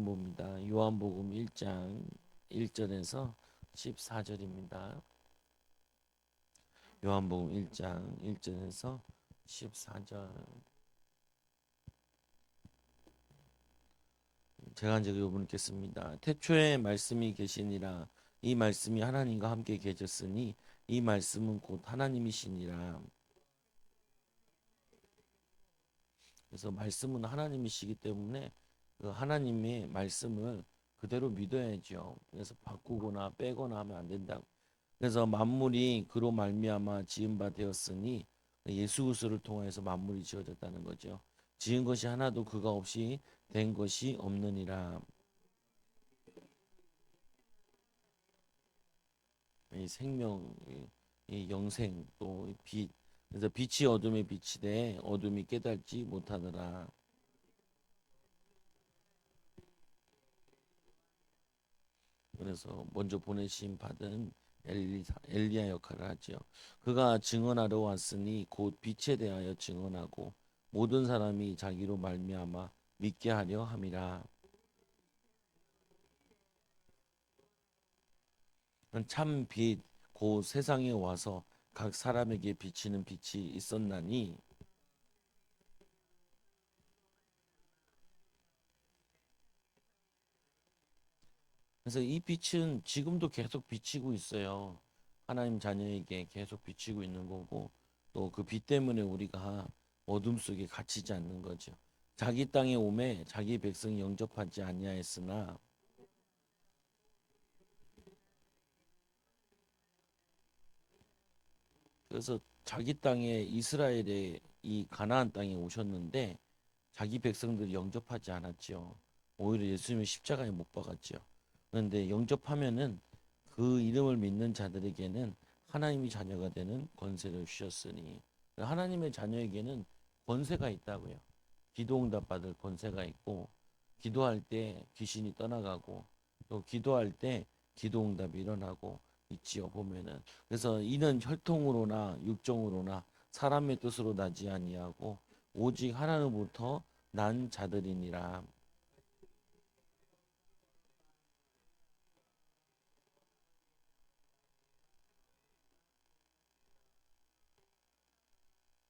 봅니다. 요한복음 1장 1절에서 14절입니다. 요한복음 1장 1절에서 14절. 제가 이제 읽겠습니다. 태초에 말씀이 계시니라. 이 말씀이 하나님과 함께 계셨으니 이 말씀은 곧 하나님이시니라. 그래서 말씀은 하나님이시기 때문에 그 하나님의 말씀을 그대로 믿어야죠. 그래서 바꾸거나 빼거나 하면 안 된다. 그래서 만물이 그로 말미암아 지은 바 되었으니 예수 그리스도를 통하여서 만물이 지어졌다는 거죠. 지은 것이 하나도 그가 없이 된 것이 없느니라. 이 생명, 이 영생, 또 빛. 그래서 빛이 어둠에 비치되 어둠이 깨닫지 못하더라. 그래서 먼저 보내심 받은 엘리야 역할을 하죠. 그가 증언하러 왔으니 곧 빛에 대하여 증언하고 모든 사람이 자기로 말미암아 믿게 하려 함이라. 참 빛, 곧 세상에 와서 각 사람에게 비치는 빛이 있었나니. 그래서 이 빛은 지금도 계속 비치고 있어요. 하나님 자녀에게 계속 비치고 있는 거고 또 그 빛 때문에 우리가 어둠 속에 갇히지 않는 거죠. 자기 땅에 오매 자기 백성이 영접하지 아니하였으나. 그래서 자기 땅에 이스라엘의 이 가나안 땅에 오셨는데 자기 백성들이 영접하지 않았죠. 오히려 예수님의 십자가에 못 박았죠. 그런데 영접하면은 그 이름을 믿는 자들에게는 하나님이 자녀가 되는 권세를 주셨으니, 하나님의 자녀에게는 권세가 있다고요. 기도응답 받을 권세가 있고, 기도할 때 귀신이 떠나가고, 또 기도할 때 기도응답이 일어나고 있지요. 보면은. 그래서 이는 혈통으로나 육정으로나 사람의 뜻으로 나지 아니하고 오직 하나로부터 난 자들이니라.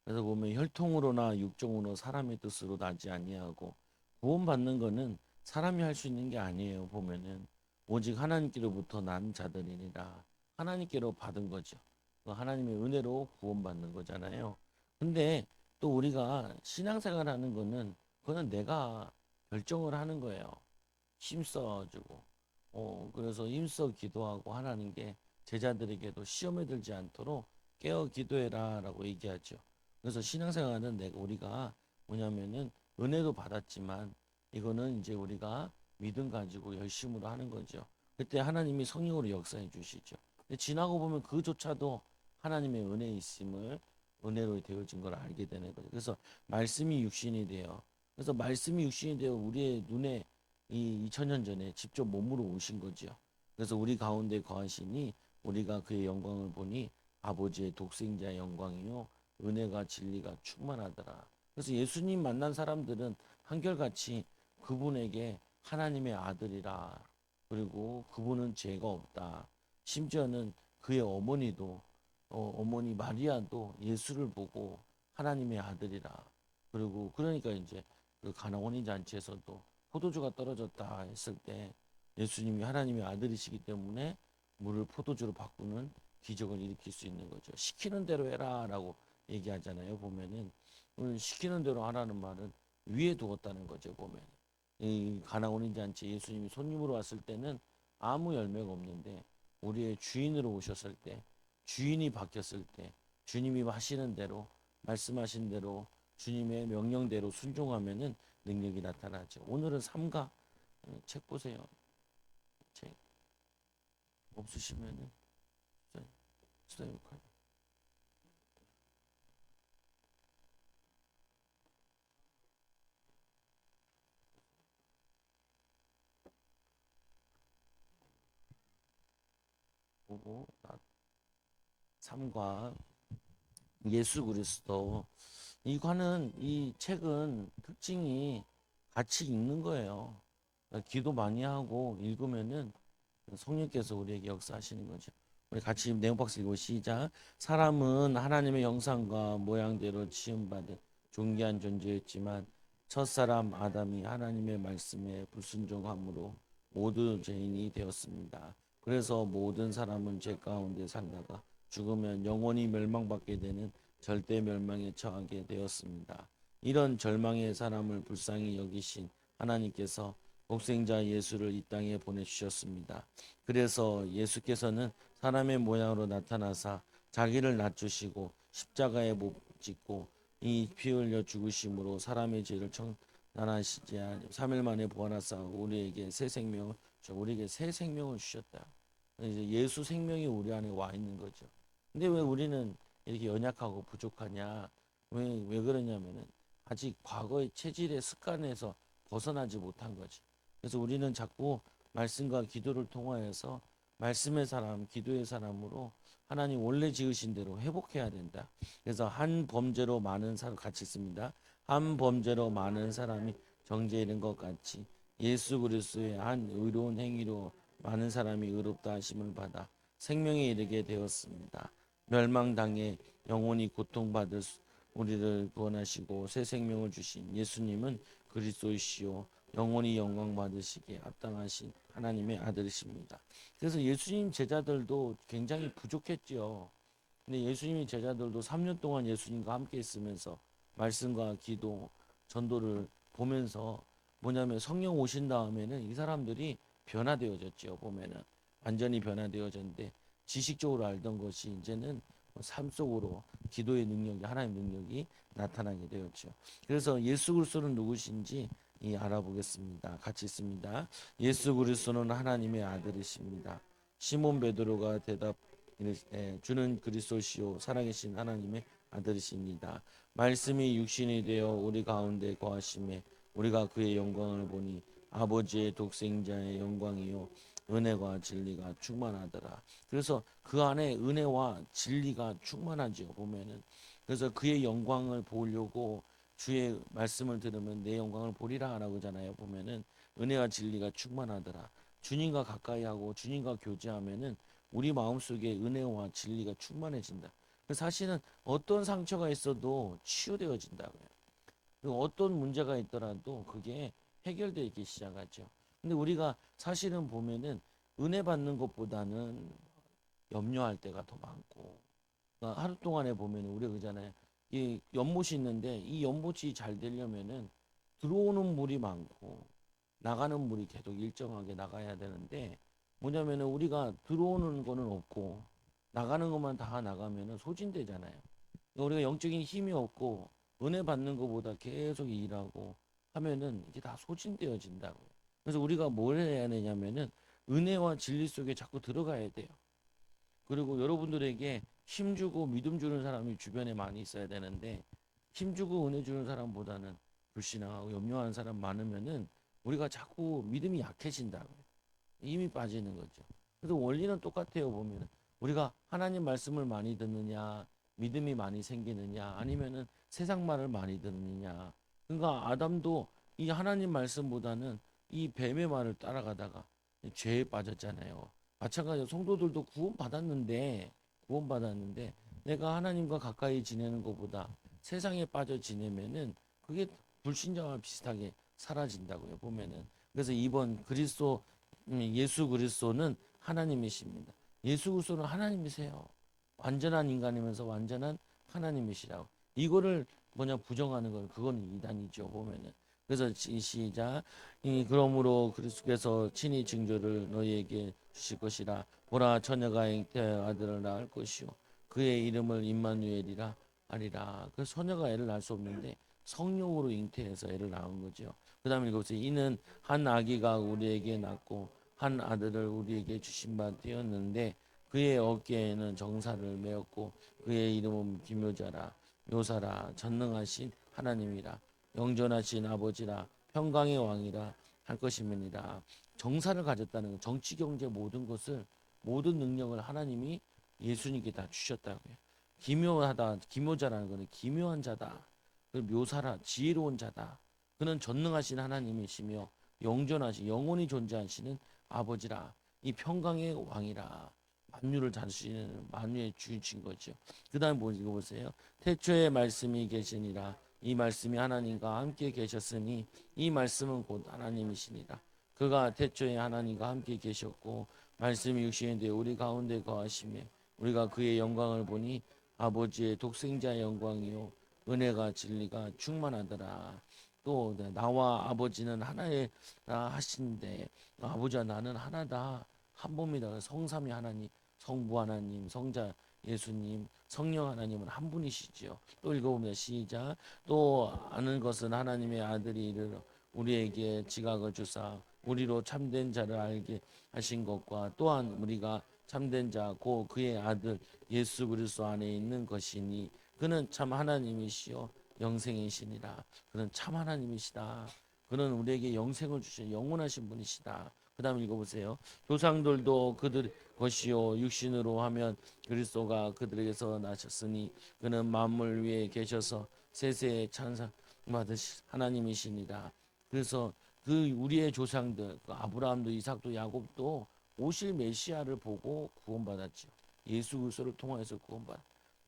그래서 보면 혈통으로나 육정으로 사람의 뜻으로 나지 아니하고, 구원받는 거는 사람이 할 수 있는 게 아니에요. 보면은 오직 하나님께로부터 난 자들이니라. 하나님께로 받은 거죠. 그 하나님의 은혜로 구원받는 거잖아요. 근데 또 우리가 신앙생활 하는 거는 그거는 내가 결정을 하는 거예요. 힘써주고, 그래서 힘써 기도하고 하나님 게 제자들에게도 시험에 들지 않도록 깨어 기도해라라고 얘기하죠. 그래서 신앙생활은 내가 우리가 뭐냐면은 은혜도 받았지만 이거는 이제 우리가 믿음 가지고 열심으로 하는 거죠. 그때 하나님이 성령으로 역사해 주시죠. 근데 지나고 보면 그조차도 하나님의 은혜 있음을, 은혜로 되어진 걸 알게 되는 거죠. 그래서 말씀이 육신이 되어, 그래서 말씀이 육신이 되어 우리의 눈에 이 2000년 전에 직접 몸으로 오신 거죠. 그래서 우리 가운데 거하시니 우리가 그의 영광을 보니 아버지의 독생자의 영광이요 은혜가 진리가 충만하더라. 그래서 예수님 만난 사람들은 한결같이 그분에게 하나님의 아들이라, 그리고 그분은 죄가 없다. 심지어는 그의 어머니도, 어머니 마리아도 예수를 보고 하나님의 아들이라. 그리고 그러니까 이제 그 가나 혼인 잔치에서도 포도주가 떨어졌다 했을 때 예수님이 하나님의 아들이시기 때문에 물을 포도주로 바꾸는 기적을 일으킬 수 있는 거죠. 시키는 대로 해라라고 얘기하잖아요. 보면은 오늘 시키는 대로 하라는 말은 위에 두었다는 거죠. 보면 이 가나온인 잔치 예수님이 손님으로 왔을 때는 아무 열매가 없는데 우리의 주인으로 오셨을 때, 주인이 바뀌었을 때 주님이 하시는 대로, 말씀하신 대로 주님의 명령대로 순종하면은 능력이 나타나죠. 오늘은 삼가 책 보세요. 책 없으시면은 수다 역할 보고 삼가 예수 그리스도, 이거는 이 책은 특징이 같이 읽는 거예요. 기도 많이 하고 읽으면은 성령께서 우리에게 역사하시는 거죠. 우리 같이 내용 박스 읽고 시작. 사람은 하나님의 형상과 모양대로 지음받은 존귀한 존재였지만 첫사람 아담이 하나님의 말씀에 불순종함으로 모두 죄인이 되었습니다. 그래서 모든 사람은 죄 가운데 살다가 죽으면 영원히 멸망받게 되는 절대 멸망에 처하게 되었습니다. 이런 절망의 사람을 불쌍히 여기신 하나님께서 독생자 예수를 이 땅에 보내주셨습니다. 그래서 예수께서는 사람의 모양으로 나타나사 자기를 낮추시고 십자가에 못 짓고 이 피 흘려 죽으심으로 사람의 죄를 청산하시지 3일 만에 부활하사 우리에게 새 생명을 주셨다. 이제 예수 생명이 우리 안에 와 있는 거죠. 근데 왜 우리는 이렇게 연약하고 부족하냐? 왜 그러냐면은 아직 과거의 체질의 습관에서 벗어나지 못한 거지. 그래서 우리는 자꾸 말씀과 기도를 통하여서 말씀의 사람, 기도의 사람으로 하나님 원래 지으신 대로 회복해야 된다. 그래서 한 범죄로 많은 사람 같이 있습니다. 한 범죄로 많은 사람이 정죄에 이른 것 같이 예수 그리스도의 한 의로운 행위로 많은 사람이 의롭다 하심을 받아 생명에 이르게 되었습니다. 멸망당해 영원히 고통받을 우리를 구원하시고 새 생명을 주신 예수님은 그리스도이시요 영원히 영광 받으시기에 합당하신 하나님의 아들이십니다. 그래서 예수님 제자들도 굉장히 부족했죠. 근데 예수님의 제자들도 3년 동안 예수님과 함께 있으면서 말씀과 기도, 전도를 보면서 뭐냐면 성령 오신 다음에는 이 사람들이 변화되어졌죠. 보면은 완전히 변화되어졌는데 지식적으로 알던 것이 이제는 삶 속으로 기도의 능력이 하나님의 능력이 나타나게 되었죠. 그래서 예수 그리스도는 누구신지 알아보겠습니다. 같이 있습니다. 예수 그리스도는 하나님의 아들이십니다. 시몬 베드로가 대답 주는 그리스도시요 살아계신 하나님의 아들이십니다. 말씀이 육신이 되어 우리 가운데 거하심에 우리가 그의 영광을 보니 아버지의 독생자의 영광이요 은혜와 진리가 충만하더라. 그래서 그 안에 은혜와 진리가 충만하죠. 보면은 그래서 그의 영광을 보려고 주의 말씀을 들으면 내 영광을 보리라라고 하잖아요. 보면은 은혜와 진리가 충만하더라. 주님과 가까이 하고 주님과 교제하면은 우리 마음속에 은혜와 진리가 충만해진다. 사실은 어떤 상처가 있어도 치유되어진다고요. 그리고 어떤 문제가 있더라도 그게 해결되기 시작하죠. 근데 우리가 사실은 보면은 은혜 받는 것보다는 염려할 때가 더 많고 그러니까 하루 동안에 보면 우리가 그러잖아요. 이 연못이 있는데 이 연못이 잘 되려면은 들어오는 물이 많고 나가는 물이 계속 일정하게 나가야 되는데 뭐냐면은 우리가 들어오는 거는 없고 나가는 것만 다 나가면은 소진되잖아요. 그러니까 우리가 영적인 힘이 없고 은혜 받는 것보다 계속 일하고 하면은 이게 다 소진되어진다고요. 그래서 우리가 뭘 해야 되냐면은 은혜와 진리 속에 자꾸 들어가야 돼요. 그리고 여러분들에게 힘주고 믿음 주는 사람이 주변에 많이 있어야 되는데 힘주고 은혜 주는 사람보다는 불신앙하고 염려하는 사람 많으면은 우리가 자꾸 믿음이 약해진다고요. 힘이 빠지는 거죠. 그래서 원리는 똑같아요. 보면 우리가 하나님 말씀을 많이 듣느냐, 믿음이 많이 생기느냐, 아니면은 세상 말을 많이 듣느냐. 그러니까 아담도 이 하나님 말씀보다는 이 뱀의 말을 따라가다가 죄에 빠졌잖아요. 마찬가지로 성도들도 구원받았는데 내가 하나님과 가까이 지내는 것보다 세상에 빠져 지내면은 그게 불신자와 비슷하게 사라진다고요. 보면은 그래서 이번 예수 그리스도는 하나님이십니다. 예수 그리스도는 하나님이세요. 완전한 인간이면서 완전한 하나님이시라고. 이거를 부정하는 건 그건 이단이죠. 보면은. 그래서 시작. 그러므로 그리스도께서 친히 징조를 너희에게 주실 것이라. 보라 처녀가 잉태하여 아들을 낳을 것이요 그의 이름을 임마누엘이라 하리라. 그 처녀가 애를 낳을 수 없는데 성령으로 잉태해서 애를 낳은 거죠. 그다음에 이것에 이는 한 아기가 우리에게 낳고 한 아들을 우리에게 주신 바 되었는데 그의 어깨에는 정사를 메었고 그의 이름은 기묘자라 묘사라 전능하신 하나님이라 영존하신 아버지라 평강의 왕이라 할 것임이니라. 정사를 가졌다는 건 정치 경제 모든 것을 모든 능력을 하나님이 예수님께 다 주셨다고요. 기묘자라는 것은 기묘한 자다. 그 묘사라 지혜로운 자다. 그는 전능하신 하나님이시며 영존하시 영원히 존재하시는 아버지라. 이 평강의 왕이라. 만유를 다스리는 만유의 주이신 거죠. 그 다음 뭐 읽어보세요. 태초에 말씀이 계시니라. 이 말씀이 하나님과 함께 계셨으니 이 말씀은 곧 하나님이시니라. 그가 태초에 하나님과 함께 계셨고 말씀이 육신이 되어 우리 가운데 거하시며 우리가 그의 영광을 보니 아버지의 독생자의 영광이요 은혜가 진리가 충만하더라. 또 나와 아버지는 하나의 하신데 아버지와 나는 하나다. 한 몸이다. 성삼위 하나님, 성부 하나님, 성자 예수님, 성령 하나님은 한 분이시지요. 또 읽어보면 시작. 또 아는 것은 하나님의 아들이 이르러 우리에게 지각을 주사 우리로 참된 자를 알게 하신 것과 또한 우리가 참된 자 고 그의 아들 예수 그리스도 안에 있는 것이니 그는 참 하나님이시요 영생이시니라. 그는 참 하나님이시다. 그는 우리에게 영생을 주신 영원하신 분이시다. 그 다음 읽어보세요. 조상들도 그들 것이요 육신으로 하면 그리스도가 그들에게서 나셨으니 그는 만물 위에 계셔서 세세에 찬사 받으신 하나님이시니라. 그래서 그 우리의 조상들 그 아브라함도 이삭도 야곱도 오실 메시아를 보고 구원받았죠. 예수 그리스도를 통하여서 구원받.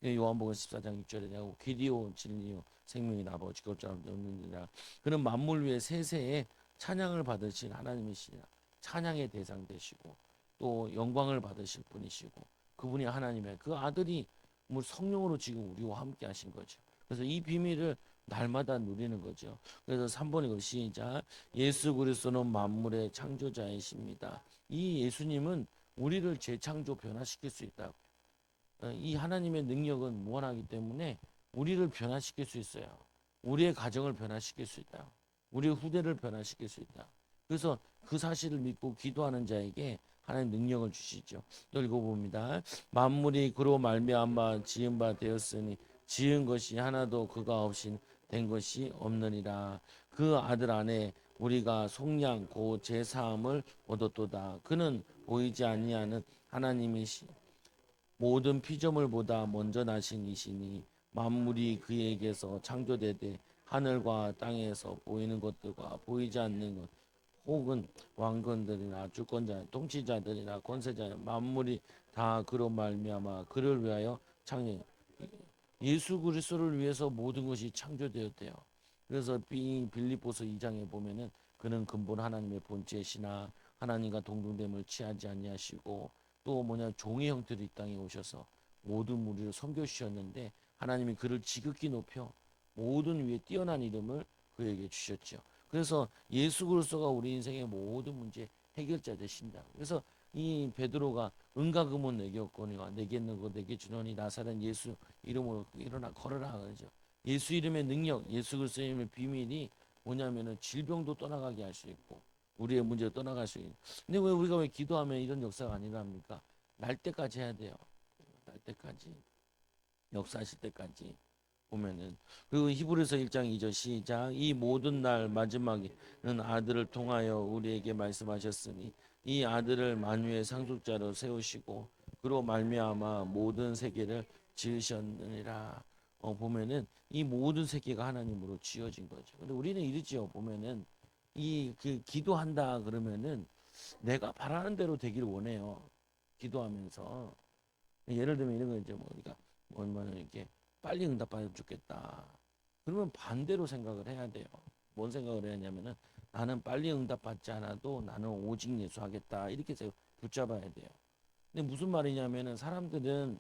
요한복음 14장 6절에 야곱 기디오 진리요 생명이 아버지 것처럼 없느니라. 그는 만물 위에 세세에 찬양을 받으신 하나님이시니라. 찬양의 대상 되시고 또 영광을 받으실 분이시고 그분이 하나님의 그 아들이 뭐 성령으로 지금 우리와 함께 하신 거죠. 그래서 이 비밀을 날마다 누리는 거죠. 그래서 3번 이거 시작. 예수 그리스도는 만물의 창조자이십니다. 이 예수님은 우리를 재창조 변화시킬 수 있다. 이 하나님의 능력은 무한하기 때문에 우리를 변화시킬 수 있어요. 우리의 가정을 변화시킬 수 있다. 우리의 후대를 변화시킬 수 있다. 그래서 그 사실을 믿고 기도하는 자에게 하나님 능력을 주시죠. 또 읽어봅니다. 만물이 그로 말미암아 지은 바 되었으니 지은 것이 하나도 그가 없이 된 것이 없느니라. 그 아들 안에 우리가 속량 고 제사함을 얻었도다. 그는 보이지 아니하는 하나님이시 모든 피조물보다 먼저 나신 이시니 만물이 그에게서 창조되되 하늘과 땅에서 보이는 것들과 보이지 않는 것 혹은 왕건들이나 주권자, 통치자들이나 권세자 만물이 다 그로 말미암아 그를 위하여 창조 예수 그리스도를 위해서 모든 것이 창조되었대요. 그래서 빌립보서 2장에 보면은 그는 근본 하나님의 본체시나 하나님과 동등됨을 취하지 아니하시고 또 뭐냐 종의 형태로 이 땅에 오셔서 모든 무리를 섬겨 주셨는데 하나님이 그를 지극히 높여 모든 위에 뛰어난 이름을 그에게 주셨죠. 그래서 예수 그리스도가 우리 인생의 모든 문제 해결자 되신다. 그래서 이 베드로가 은과 금은 내게 없거니와 내게 있는 것 내게 주노니 나사렛 예수 이름으로 일어나 걸어라 그러죠. 예수 이름의 능력, 예수 그리스도의 이름의 비밀이 뭐냐면은 질병도 떠나가게 할 수 있고 우리의 문제도 떠나갈 수 있는. 근데 왜 우리가 왜 기도하면 이런 역사가 아니랍니까? 날 때까지 해야 돼요. 날 때까지 역사하실 때까지 보면은 그리고 히브리서 1장 2절 시작. 이 모든 날 마지막에는 아들을 통하여 우리에게 말씀하셨으니 이 아들을 만유의 상속자로 세우시고 그로 말미암아 모든 세계를 지으셨느니라. 보면은 이 모든 세계가 하나님으로 지어진 거죠. 근데 우리는 이러지요. 보면은 이 그 기도한다 그러면은 내가 바라는 대로 되기를 원해요. 기도하면서 예를 들면 이런 거 이제 뭐 우리가 얼마나 이렇게 빨리 응답받으면 좋겠다. 그러면 반대로 생각을 해야 돼요. 뭔 생각을 해야 하냐면은 나는 빨리 응답받지 않아도 나는 오직 예수 하겠다. 이렇게 제가 붙잡아야 돼요. 근데 무슨 말이냐면은 사람들은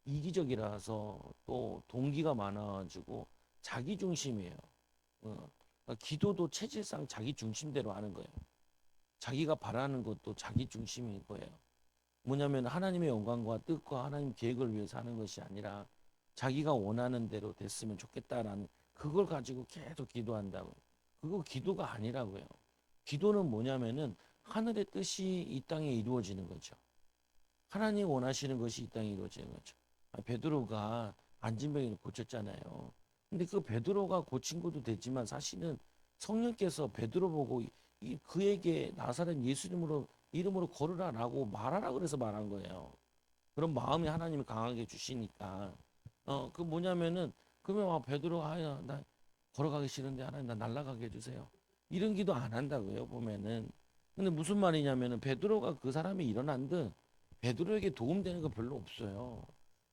이기적이라서 또 동기가 많아가지고 자기 중심이에요. 그러니까 기도도 체질상 자기 중심대로 하는 거예요. 자기가 바라는 것도 자기 중심인 거예요. 뭐냐면 하나님의 영광과 뜻과 하나님 계획을 위해서 하는 것이 아니라 자기가 원하는 대로 됐으면 좋겠다라는 그걸 가지고 계속 기도한다고. 그거 기도가 아니라고요. 기도는 뭐냐면은 하늘의 뜻이 이 땅에 이루어지는 거죠. 하나님 원하시는 것이 이 땅에 이루어지는 거죠. 베드로가 안진병을 고쳤잖아요. 근데 그 베드로가 고친 것도 됐지만 사실은 성령께서 베드로 보고 그에게 나사렛 예수 이름으로 걸으라라고 말하라 그래서 말한 거예요. 그런 마음이 하나님이 강하게 주시니까 그 뭐냐면은 그러면 베드로 아야 나 걸어가기 싫은데 하나님 나 날아가게 해주세요. 이런 기도 안 한다고요, 보면은. 근데 무슨 말이냐면은 베드로가 그 사람이 일어난 듯 베드로에게 도움되는 거 별로 없어요.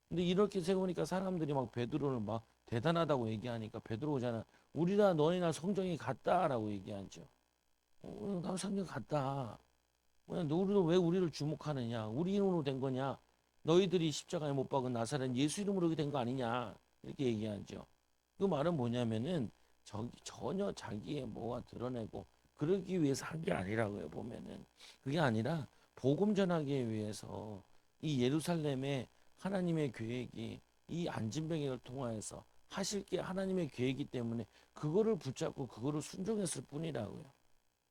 근데 이렇게 세우니까 사람들이 막 베드로를 막 대단하다고 얘기하니까 베드로잖아. 우리나 너희나 성정이 같다라고 얘기하죠. 나 성경 같다. 너희도 왜 우리를 주목하느냐? 우리 이름으로 된 거냐? 너희들이 십자가에 못 박은 나사렛 예수 이름으로 된 거 아니냐? 이렇게 얘기하죠. 그 말은 뭐냐면은 전혀 자기의 뭐가 드러내고 그러기 위해서 한 게 아니라고요. 보면은 그게 아니라 복음 전하기 위해서 이 예루살렘에 하나님의 계획이 이 안진뱅이를 통하여서 하실 게 하나님의 계획이기 때문에 그거를 붙잡고 그거를 순종했을 뿐이라고요.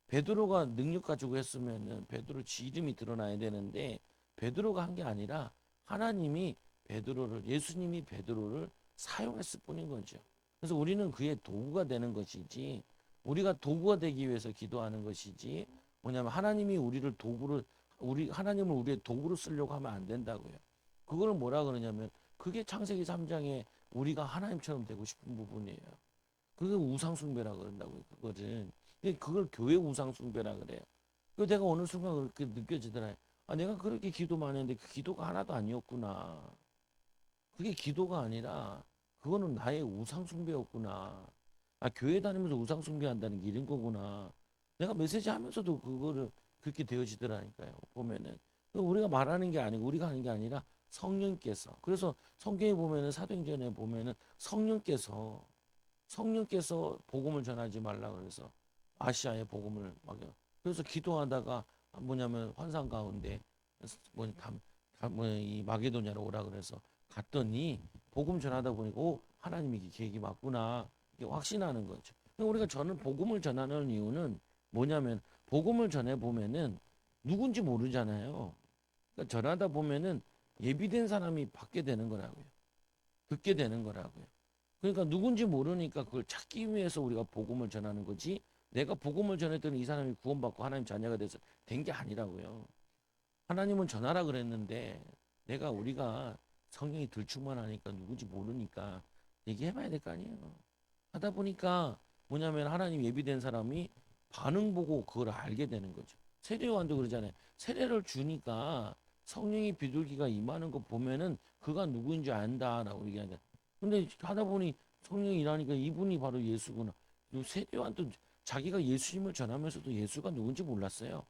베드로가 능력 가지고 했으면은 베드로 지 이름이 드러나야 되는데 베드로가 한 게 아니라 하나님이 베드로를 예수님이 베드로를 사용했을 뿐인 거죠. 그래서 우리는 그의 도구가 되는 것이지 우리가 도구가 되기 위해서 기도하는 것이지 뭐냐면 하나님이 우리를 도구를 우리 하나님을 우리의 도구로 쓰려고 하면 안 된다고요. 그걸 뭐라 그러냐면 그게 창세기 3장에 우리가 하나님처럼 되고 싶은 부분이에요. 그게 우상숭배라 그런다고요. 그거를. 그걸 교회 우상숭배라 그래요. 그 내가 어느 순간 그렇게 느껴지더라. 아, 내가 그렇게 기도 많이 했는데 그 기도가 하나도 아니었구나. 그게 기도가 아니라 그거는 나의 우상숭배였구나. 아, 교회 다니면서 우상숭배한다는 게 이런 거구나. 내가 메시지 하면서도 그거를 그렇게 되어지더라니까요. 보면은. 우리가 말하는 게 아니고 우리가 하는 게 아니라 성령께서. 그래서 성경에 보면은 사도행전에 보면은 성령께서 복음을 전하지 말라 그래서 아시아에 복음을 막 그래서 기도하다가 뭐냐면 환상 가운데 뭐이 마게도냐로 오라 그래서 갔더니 복음 전하다 보니까 오 하나님이 계획이 맞구나 이게 확신하는 거죠. 그러니까 우리가 저는 복음을 전하는 이유는 뭐냐면 복음을 전해 보면은 누군지 모르잖아요. 그러니까 전하다 보면은 예비된 사람이 받게 되는 거라고요. 듣게 되는 거라고요. 그러니까 누군지 모르니까 그걸 찾기 위해서 우리가 복음을 전하는 거지. 내가 복음을 전했더니 이 사람이 구원받고 하나님 자녀가 돼서 된 게 아니라고요. 하나님은 전하라 그랬는데 내가 우리가 성령이 들충만하니까 누군지 모르니까 얘기해봐야 될 거 아니에요. 하다 보니까 뭐냐면 하나님 예비된 사람이 반응 보고 그걸 알게 되는 거죠. 세례요한도 그러잖아요. 세례를 주니까 성령의 비둘기가 임하는 거 보면은 그가 누구인지 안다라고 얘기하는데 근데 하다 보니 성령이 일하니까 이분이 바로 예수구나. 세례요한도 자기가 예수님을 전하면서도 예수가 누군지 몰랐어요.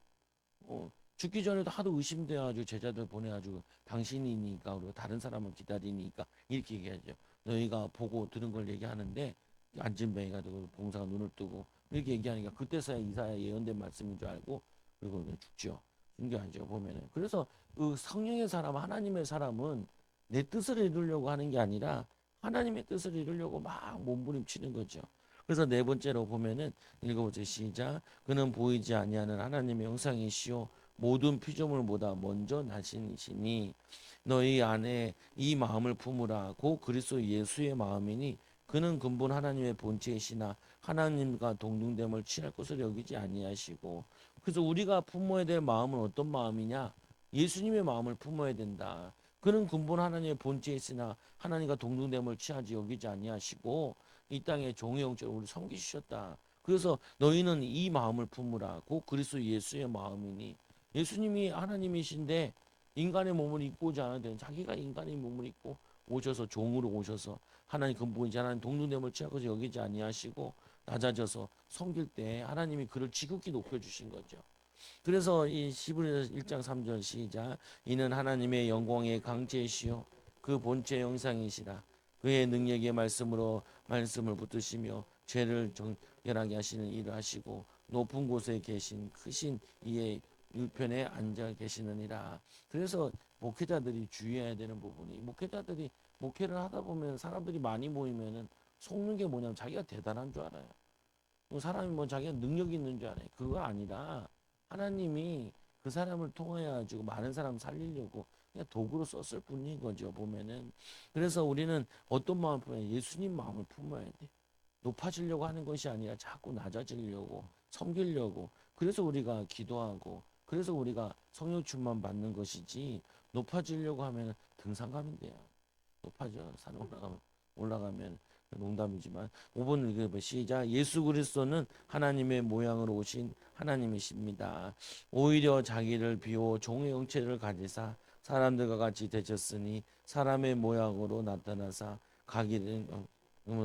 죽기 전에도 하도 의심돼가지고 제자들 보내가지고 당신이니까 그리고 다른 사람을 기다리니까 이렇게 얘기하죠. 너희가 보고 들은 걸 얘기하는데 안진뱅이가 되고 봉사가 눈을 뜨고 이렇게 얘기하니까 그때서야 이사야 예언된 말씀인 줄 알고 그리고 죽죠. 신기하죠 보면은. 그래서 그 성령의 사람 하나님의 사람은 내 뜻을 이루려고 하는 게 아니라 하나님의 뜻을 이루려고 막 몸부림치는 거죠. 그래서 네 번째로 보면은 읽어보세요. 시작. 그는 보이지 아니하는 하나님의 형상이시요 모든 피조물보다 먼저 나신이시니 너희 안에 이 마음을 품으라. 고 그리스도 예수의 마음이니 그는 근본 하나님의 본체이시나 하나님과 동등됨을 취할 것을 여기지 아니하시고 그래서 우리가 품어야 될 마음은 어떤 마음이냐? 예수님의 마음을 품어야 된다. 그는 근본 하나님의 본체이시나 하나님과 동등됨을 취하지 여기지 아니하시고 이 땅에 종의 형체로 우리 섬기셨다. 그래서 너희는 이 마음을 품으라. 고 그리스도 예수의 마음이니 예수님이 하나님이신데 인간의 몸을 입고 오지 않아도 되는 자기가 인간의 몸을 입고 오셔서 종으로 오셔서 하나님 근본이지 하나님 동등됨을 취하고서 여기지 아니하시고 낮아져서 섬길 때 하나님이 그를 지극히 높여주신 거죠. 그래서 이 시브리서 1장 3절 시작 이는 하나님의 영광의 강제시요 그 본체 형상이시라 그의 능력의 말씀으로 말씀을 붙드시며 죄를 정결하게 하시는 일을 하시고 높은 곳에 계신 크신 이의 우편에 앉아 계시느니라. 그래서 목회자들이 주의해야 되는 부분이 목회자들이 목회를 하다 보면 사람들이 많이 모이면은 속는 게 뭐냐면 자기가 대단한 줄 알아요. 사람이 뭐 자기가 능력이 있는 줄 알아요. 그거 아니라 하나님이 그 사람을 통하여 가지고 많은 사람 살리려고 그냥 도구로 썼을 뿐인 거죠. 보면은 그래서 우리는 어떤 마음을 품어야 예수님 마음을 품어야 돼. 높아지려고 하는 것이 아니라 자꾸 낮아지려고 섬기려고 그래서 우리가 기도하고 그래서 우리가 성령 충만 받는 것이지 높아지려고 하면 등산가면 돼요. 높아져 산 올라가면 농담이지만 5번 읽어봐. 시작. 예수 그리스도는 하나님의 모양으로 오신 하나님이십니다. 오히려 자기를 비워 종의 형체를 가지사 사람들과 같이 되셨으니 사람의 모양으로 나타나사 가기를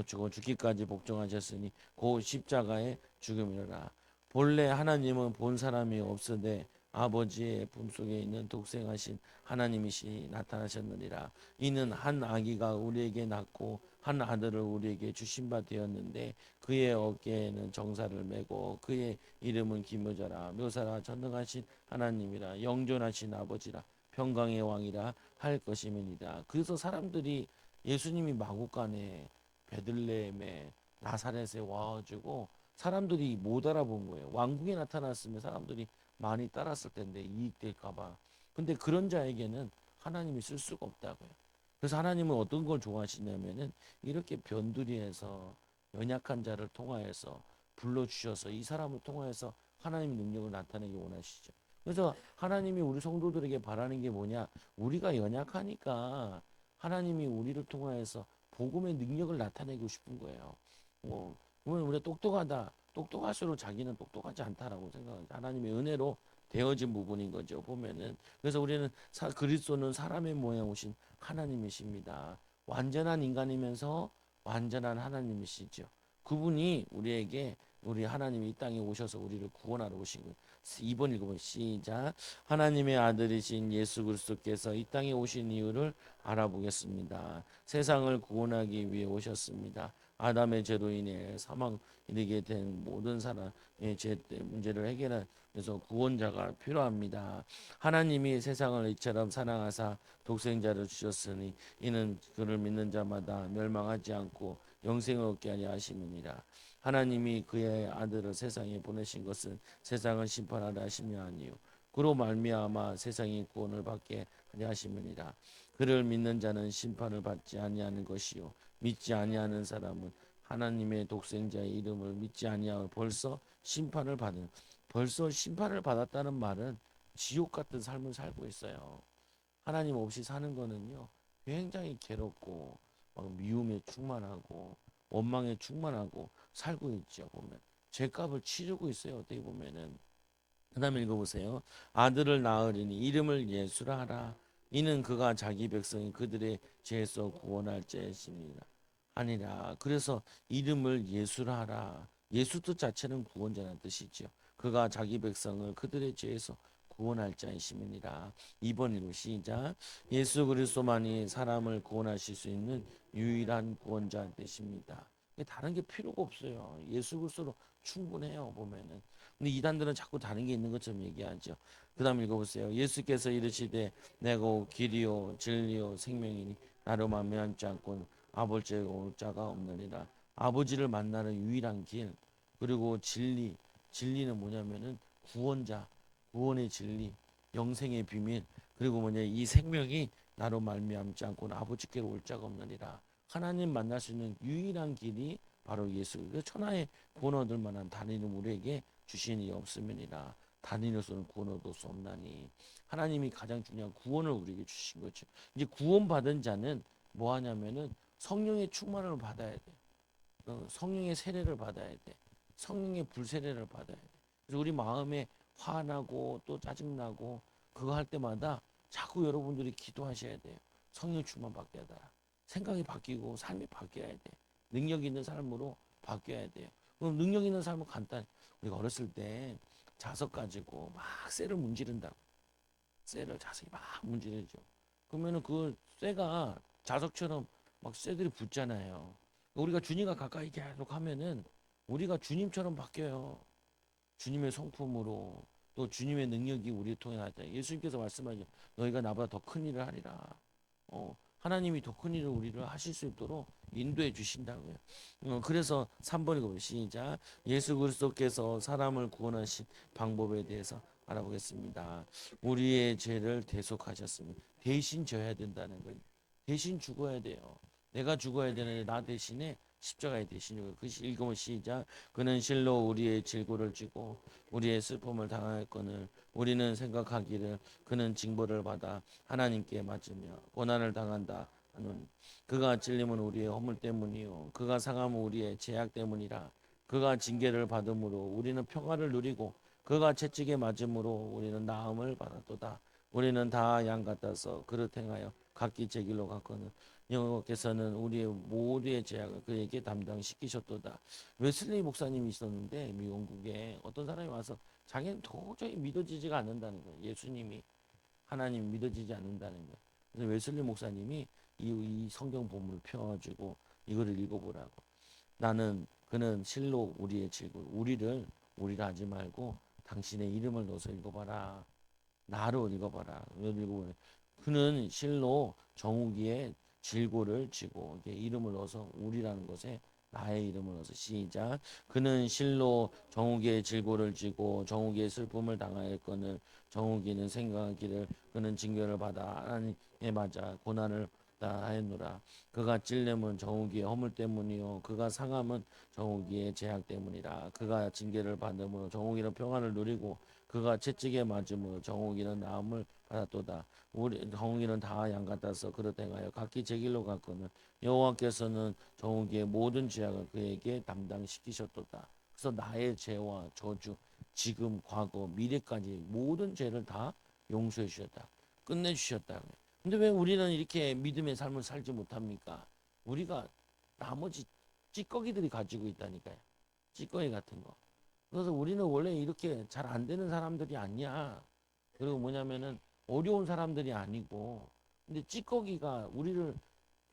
죽어 죽기까지 복종하셨으니 곧 십자가에 죽음이라. 본래 하나님은 본 사람이 없으되 아버지의 품속에 있는 독생하신 하나님이시 나타나셨느니라. 이는 한 아기가 우리에게 낳고 한 아들을 우리에게 주신 바 되었는데 그의 어깨에는 정사를 메고 그의 이름은 기묘자라 묘사라 전능하신 하나님이라 영존하신 아버지라 평강의 왕이라 할 것임이니라. 그래서 사람들이 예수님이 마구간에 베들레헴에 나사렛에 와가지고 사람들이 못 알아본 거예요. 왕궁에 나타났으면 사람들이 많이 따랐을 텐데 이익될까봐. 근데 그런 자에게는 하나님이 쓸 수가 없다고요. 그래서 하나님은 어떤 걸 좋아하시냐면은 이렇게 변두리에서 연약한 자를 통하여서 불러주셔서 이 사람을 통하여서 하나님의 능력을 나타내기 원하시죠. 그래서 하나님이 우리 성도들에게 바라는 게 뭐냐? 우리가 연약하니까 하나님이 우리를 통하여서 복음의 능력을 나타내고 싶은 거예요. 그러면 우리가 똑똑하다. 똑똑할수록 자기는 똑똑하지 않다라고 생각하죠. 하나님의 은혜로 되어진 부분인 거죠. 보면은 그래서 우리는 그리스도는 사람의 모양 오신 하나님이십니다. 완전한 인간이면서 완전한 하나님이시죠. 그분이 우리에게 우리 하나님이 이 땅에 오셔서 우리를 구원하러 오신 거예요. 2번 읽어보면 시작. 하나님의 아들이신 예수 그리스도께서 이 땅에 오신 이유를 알아보겠습니다. 세상을 구원하기 위해 오셨습니다. 아담의 죄로 인해 사망 이르게 된 모든 사람의 죄 문제를 해결하기 위해서 구원자가 필요합니다. 하나님이 세상을 이처럼 사랑하사 독생자를 주셨으니 이는 그를 믿는 자마다 멸망하지 않고 영생을 얻게 하려 하심이니라. 하나님이 그의 아들을 세상에 보내신 것은 세상을 심판하려 하심이 아니요 그로 말미암아 세상이 구원을 받게 하려 하심이니라. 그를 믿는 자는 심판을 받지 아니하는 것이요 믿지 아니하는 사람은 하나님의 독생자의 이름을 믿지 아니하고 벌써 심판을 받았다는 말은 지옥 같은 삶을 살고 있어요. 하나님 없이 사는 거는요 굉장히 괴롭고 막 미움에 충만하고 원망에 충만하고 살고 있죠. 보면 죄값을 치르고 있어요. 어떻게 보면은 그다음에 읽어보세요. 아들을 낳으리니 이름을 예수라 하라. 이는 그가 자기 백성이 그들의 죄에서 구원할 자이심이라 아니라. 그래서 이름을 예수라 하라. 예수 뜻 자체는 구원자라는 뜻이죠. 그가 자기 백성을 그들의 죄에서 구원할 자이심이니라. 2번 읽고 시작. 예수 그리스도만이 사람을 구원하실 수 있는 유일한 구원자 되십니다. 다른 게 필요가 없어요. 예수 그리스도로 충분해요. 보면은. 근데 이단들은 자꾸 다른 게 있는 것처럼 얘기하죠. 그다음 읽어보세요. 예수께서 이르시되 내가 길이요 진리요 생명이니 나로 말미암지 않고 아버지에 올 자가 없느니라. 아버지를 만나는 유일한 길 그리고 진리는 뭐냐면은 구원자 구원의 진리 영생의 비밀 그리고 뭐냐 이 생명이 나로 말미암지 않고 아버지께로 올 자가 없느니라. 하나님 만날 수 있는 유일한 길이 바로 예수. 천하의 구원 얻을 만한 다른 이름 우리에게 주신 이 없음이니라. 다른 이로서는 구원 얻을 수 없나니. 하나님이 가장 중요한 구원을 우리에게 주신 거죠. 이제 구원받은 자는 뭐 하냐면은 성령의 충만을 받아야 돼. 성령의 세례를 받아야 돼. 성령의 불세례를 받아야 돼. 그래서 우리 마음에 화나고 또 짜증나고 그거 할 때마다 자꾸 여러분들이 기도하셔야 돼요. 성령 충만 받게 해달라. 생각이 바뀌고 삶이 바뀌어야 돼. 능력 있는 삶으로 바뀌어야 돼요. 그럼 능력 있는 삶은 간단. 우리가 어렸을 때 자석 가지고 막 쇠를 문지른다고. 쇠를 자석이 막 문지르죠. 그러면은 그 쇠가 자석처럼 막 쇠들이 붙잖아요. 우리가 주님과 가까이 계속 하면은 우리가 주님처럼 바뀌어요. 주님의 성품으로 또 주님의 능력이 우리를 통해 나타나. 예수님께서 말씀하죠. 너희가 나보다 더 큰 일을 하리라. 하나님이 더 큰 일을 우리를 하실 수 있도록 인도해 주신다고요. 그래서 3번 읽어보세요. 시작. 예수 그리스도께서 사람을 구원하신 방법에 대해서 알아보겠습니다. 우리의 죄를 대속하셨습니다. 대신 져야 된다는 거예요. 대신 죽어야 돼요. 내가 죽어야 되는데 나 대신에 십자가에 대신 죽어요. 그 읽으면 시작. 그는 실로 우리의 질고를 지고 우리의 슬픔을 당하였거늘 우리는 생각하기를 그는 징벌을 받아 하나님께 맞으며 고난을 당한다 하노니 그가 찔림은 우리의 허물 때문이요 그가 상함은 우리의 죄악 때문이라. 그가 징계를 받음으로 우리는 평화를 누리고 그가 채찍에 맞음으로 우리는 나음을 받았도다. 우리는 다 양 같아서 그릇 행하여 각기 제 길로 갔거늘 여호와께서는 우리의 모두의 죄악을 그에게 담당시키셨도다. 웨슬리 목사님이 있었는데 미국에 어떤 사람이 와서 자기는 도저히 믿어지지가 않는다는 거예요. 예수님이 하나님 믿어지지 않는다는 거예요. 그래서 웨슬리 목사님이 이 성경 본문을 펴가지고 이거를 읽어보라고. 그는 실로 우리의 질고 우리를 하지 말고 당신의 이름을 넣어서 읽어봐라. 나로 읽어봐라. 읽어보래. 그는 실로 정우기에 질고를 지고 이게 이름을 넣어서 우리라는 것에 나의 이름을 넣어서 시작. 그는 실로 정우기의 질고를 지고 정우기의 슬픔을 당하였거늘 정우기는 생각하기를 그는 징계를 받아 하나님에 맞아 고난을 받아 하였노라. 그가 찔림은 정우기의 허물 때문이요 그가 상함은 정우기의 죄악 때문이라. 그가 징계를 받음으로 정우기는 평안을 누리고 그가 채찍에 맞음으로 정우기는 나음을 받았도다. 우리 정우기는 다 양 같아서 그릇 행하여 각기 제 길로 갔거늘 여호와께서는 정우기의 모든 죄악을 그에게 담당시키셨도다. 그래서 나의 죄와 저주 지금 과거 미래까지 모든 죄를 다 용서해 주셨다. 끝내 주셨다. 근데 왜 우리는 이렇게 믿음의 삶을 살지 못합니까? 우리가 나머지 찌꺼기들이 가지고 있다니까요. 찌꺼기 같은 거. 그래서 우리는 원래 이렇게 잘 안 되는 사람들이 아니야. 그리고 뭐냐면은 어려운 사람들이 아니고, 근데 찌꺼기가 우리를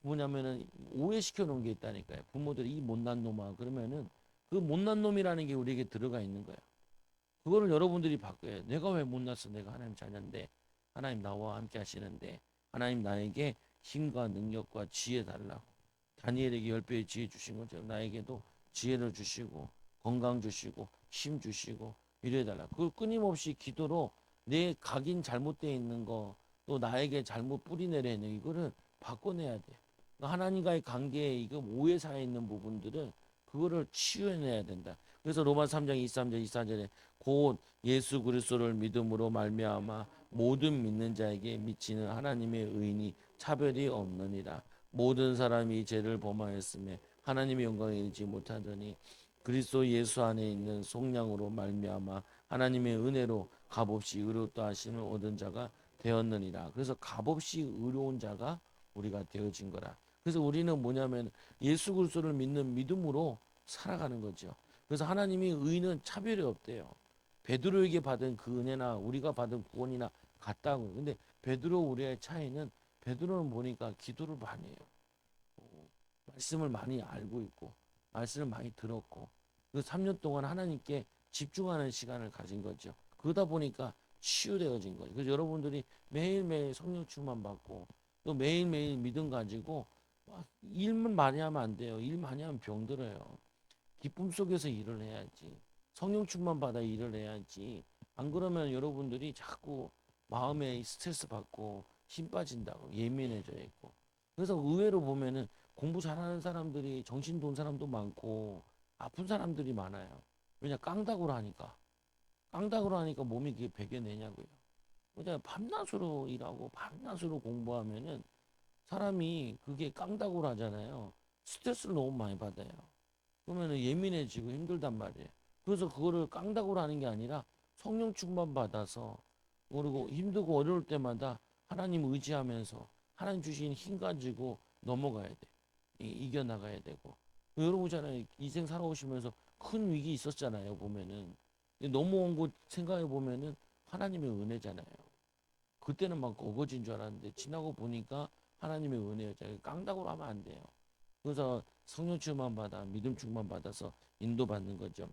뭐냐면은 오해시켜 놓은 게 있다니까요. 부모들이 이 못난 놈아 그러면은 그 못난 놈이라는 게 우리에게 들어가 있는 거야. 그거를 여러분들이 바꿔야 돼. 내가 왜 못났어? 내가 하나님 자녀인데 하나님 나와 함께 하시는데 하나님 나에게 힘과 능력과 지혜 달라고. 다니엘에게 10배의 지혜 주신 것처럼 나에게도 지혜를 주시고 건강 주시고 힘 주시고 이래 달라. 그걸 끊임없이 기도로 내 각인 잘못되어 있는 거 또 나에게 잘못 뿌리내리는 이거를 바꿔내야 돼. 하나님과의 관계에 이거 오해 사에 있는 부분들은 그거를 치유해내야 된다. 그래서 로마 3장 23절 24절에 곧 예수 그리스도를 믿음으로 말미암아 모든 믿는 자에게 미치는 하나님의 의인이 차별이 없느니라. 모든 사람이 죄를 범하였음에 하나님의 영광에 이르지 못하더니 그리스도 예수 안에 있는 속량으로 말미암아 하나님의 은혜로 값없이 의롭다 하심을 얻은 자가 되었느니라. 그래서 값없이 의로운 자가 우리가 되어진 거라. 그래서 우리는 뭐냐면 예수 그리스도를 믿는 믿음으로 살아가는 거죠. 그래서 하나님이 의는 차별이 없대요. 베드로에게 받은 그 은혜나 우리가 받은 구원이나 같다고. 근데 베드로 우리의 차이는 베드로는 보니까 기도를 많이 해요. 말씀을 많이 알고 있고 말씀을 많이 들었고 그 3년 동안 하나님께 집중하는 시간을 가진 거죠. 그러다 보니까 치유되어진 거죠. 그래서 여러분들이 매일매일 성령 충만 받고 또 매일매일 믿음 가지고 일만 많이 하면 안 돼요. 일 많이 하면 병들어요. 기쁨 속에서 일을 해야지. 성령 충만 받아 일을 해야지. 안 그러면 여러분들이 자꾸 마음에 스트레스 받고 힘 빠진다고 예민해져 있고. 그래서 의외로 보면은 공부 잘하는 사람들이 정신 돈 사람도 많고 아픈 사람들이 많아요. 왜냐 깡다구로 하니까. 깡다구로 하니까 몸이 그게 배겨내냐고요. 그냥 밤낮으로 일하고 밤낮으로 공부하면은 사람이 그게 깡다구로 하잖아요. 스트레스를 너무 많이 받아요. 그러면 예민해지고 힘들단 말이에요. 그래서 그거를 깡다구로 하는 게 아니라 성령 충만 받아서 그리고 힘들고 어려울 때마다 하나님 의지하면서 하나님 주신 힘 가지고 넘어가야 돼. 이겨나가야 되고. 여러분 잖아요. 인생 살아오시면서 큰 위기 있었잖아요. 보면은. 넘어온 거 생각해 보면은 하나님의 은혜잖아요. 그때는 막 어거진 줄 알았는데 지나고 보니까 하나님의 은혜였잖아요. 깡다구로 하면 안 돼요. 그래서 성령 충만 받아 믿음 충만 받아서 인도받는 거죠.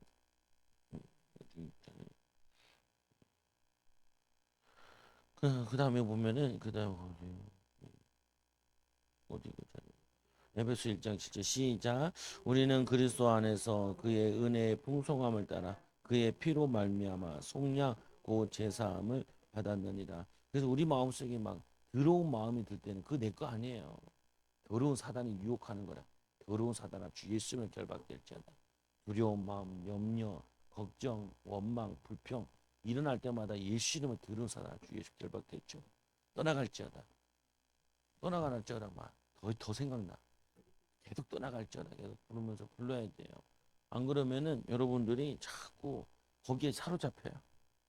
그 다음에 보면은 그 다음 어디 보자. 에베소 1장 7절 시작. 우리는 그리스도 안에서 그의 은혜의 풍성함을 따라 그의 피로 말미암아 속량 곧 제사함을 받았느니라. 그래서 우리 마음속에 막 더러운 마음이 들 때는 그거 내 거 아니에요. 더러운 사단이 유혹하는 거라. 더러운 사단아 주 예수를 결박될지어다. 두려운 마음, 염려, 걱정, 원망, 불평 일어날 때마다 예수 이름을 더러운 사단아 주 예수 결박됐죠. 떠나갈지어다. 떠나갈지어다 말. 더 생각나. 계속 떠나갈지어다 계속 부르면서 불러야 돼요. 안 그러면은 여러분들이 자꾸 거기에 사로잡혀요.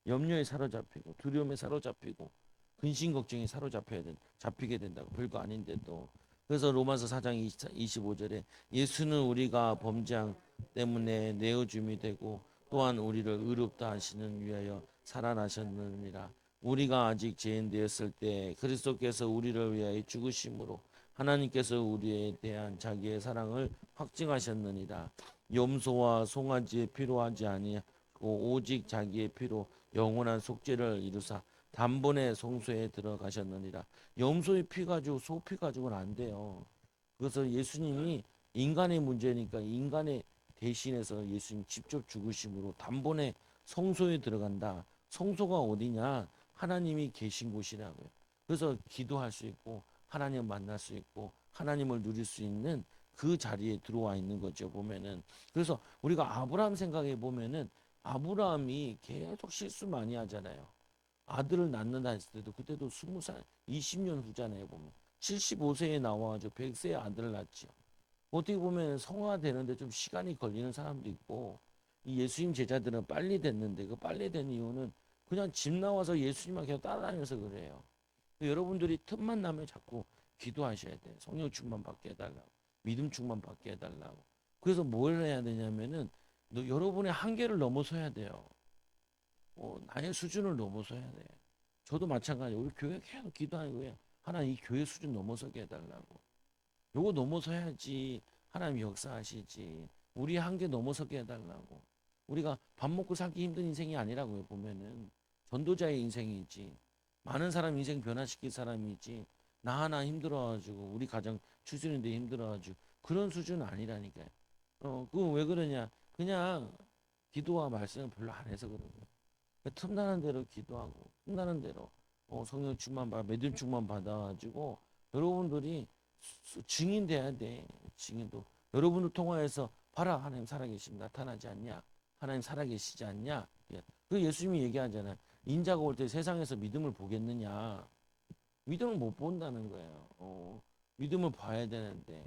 염려에 사로잡히고 두려움에 사로잡히고 근심 걱정에 잡히게 된다고. 별거 아닌데도. 그래서 로마서 4장 25절에 예수는 우리가 범죄한 때문에 내어줌이 되고 또한 우리를 의롭다 하시는 위하여 살아나셨느니라. 우리가 아직 죄인 되었을 때 그리스도께서 우리를 위하여 죽으심으로 하나님께서 우리에 대한 자기의 사랑을 확증하셨느니라. 염소와 송아지에 필요하지 아니하고 오직 자기의 피로 영원한 속죄를 이루사 단번에 성소에 들어가셨느니라. 염소의 피 가지고 소 피 가지고는 안 돼요. 그래서 예수님이 인간의 문제니까 인간의 대신해서 예수님 직접 죽으심으로 단번에 성소에 들어간다. 성소가 어디냐? 하나님이 계신 곳이라고요. 그래서 기도할 수 있고 하나님을 만날 수 있고 하나님을 누릴 수 있는 그 자리에 들어와 있는 거죠. 보면은. 그래서 우리가 아브라함 생각해 보면은 아브라함이 계속 실수 많이 하잖아요. 아들을 낳는다 했을 때도 그때도 20살, 20년 후잖아요. 보면 75세에 나와가지고 100세에 아들을 낳지요. 어떻게 보면 성화되는데 좀 시간이 걸리는 사람도 있고, 이 예수님 제자들은 빨리 됐는데 그 빨리 된 이유는 그냥 집 나와서 예수님만 계속 따라다녀서 그래요. 여러분들이 틈만 나면 자꾸 기도하셔야 돼요. 성령 충만 받게 해달라고, 믿음 충만 받게 해달라고. 그래서 뭘 해야 되냐면은 여러분의 한계를 넘어서야 돼요. 나의 수준을 넘어서야 돼. 저도 마찬가지. 우리 교회 계속 기도하는 거예요. 하나님 이 교회 수준 넘어서게 해달라고. 요거 넘어서야지 하나님 역사하시지. 우리 한계 넘어서게 해달라고. 우리가 밥 먹고 살기 힘든 인생이 아니라고요. 보면은 전도자의 인생이지. 많은 사람 인생 변화시킬 사람이지. 나 하나 힘들어가지고 우리 가정 추스리는데 힘들어가지고 그런 수준은 아니라니까요. 그거 왜 그러냐? 그냥 기도와 말씀을 별로 안 해서 그런 거예요. 틈나는 대로 기도하고 틈나는 대로 성령 충만 받아 믿음 충만 받아가지고 여러분들이 증인돼야 돼. 증인도 여러분들 통화해서 봐라 하나님 살아계심 나타나지 않냐? 하나님 살아계시지 않냐? 예. 그 예수님이 얘기하잖아요. 인자가 올 때 세상에서 믿음을 보겠느냐? 믿음을 못 본다는 거예요. 믿음을 봐야 되는데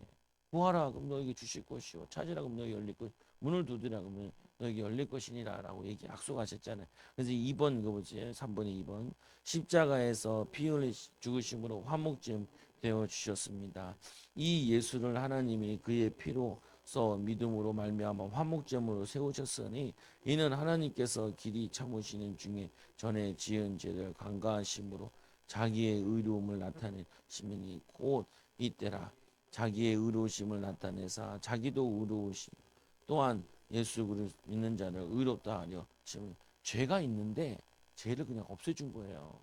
구하라 그럼 너에게 주실 것이요 찾으라 그럼 너에게 열릴 것 문을 두드리라 그러면 너에게 열릴 것이니라라고 약속하셨잖아요. 그래서 2번 이거 보지 3번에 2번 십자가에서 피 흘리 죽으심으로 화목제물 되어 주셨습니다. 이 예수를 하나님이 그의 피로 써 믿음으로 말미암아 화목제물로 세우셨으니 이는 하나님께서 길이 참으시는 중에 전에 지은 죄를 간과하심으로 자기의 의로움을 나타내시니 곧 이때라. 자기의 의로우심을 나타내사 자기도 의로우심 또한 예수 그리스도 믿는 자를 의롭다 하려 지금 죄가 있는데 죄를 그냥 없애준 거예요.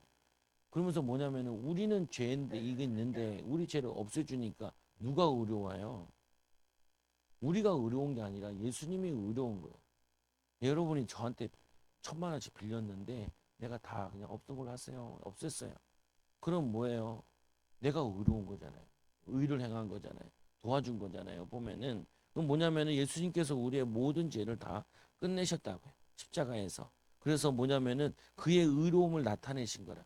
그러면서 뭐냐면은 우리는 죄인데 이게 있는데 우리 죄를 없애주니까 누가 의로워요? 우리가 의로운 게 아니라 예수님이 의로운 거예요. 여러분이 저한테 1,000만 원씩 빌렸는데 내가 다 그냥 없던 걸로 하세요. 없앴어요. 그럼 뭐예요? 내가 의로운 거잖아요. 의를 행한 거잖아요. 도와준 거잖아요. 보면은 그건 뭐냐면은 예수님께서 우리의 모든 죄를 다 끝내셨다고요. 십자가에서. 그래서 뭐냐면은 그의 의로움을 나타내신 거라.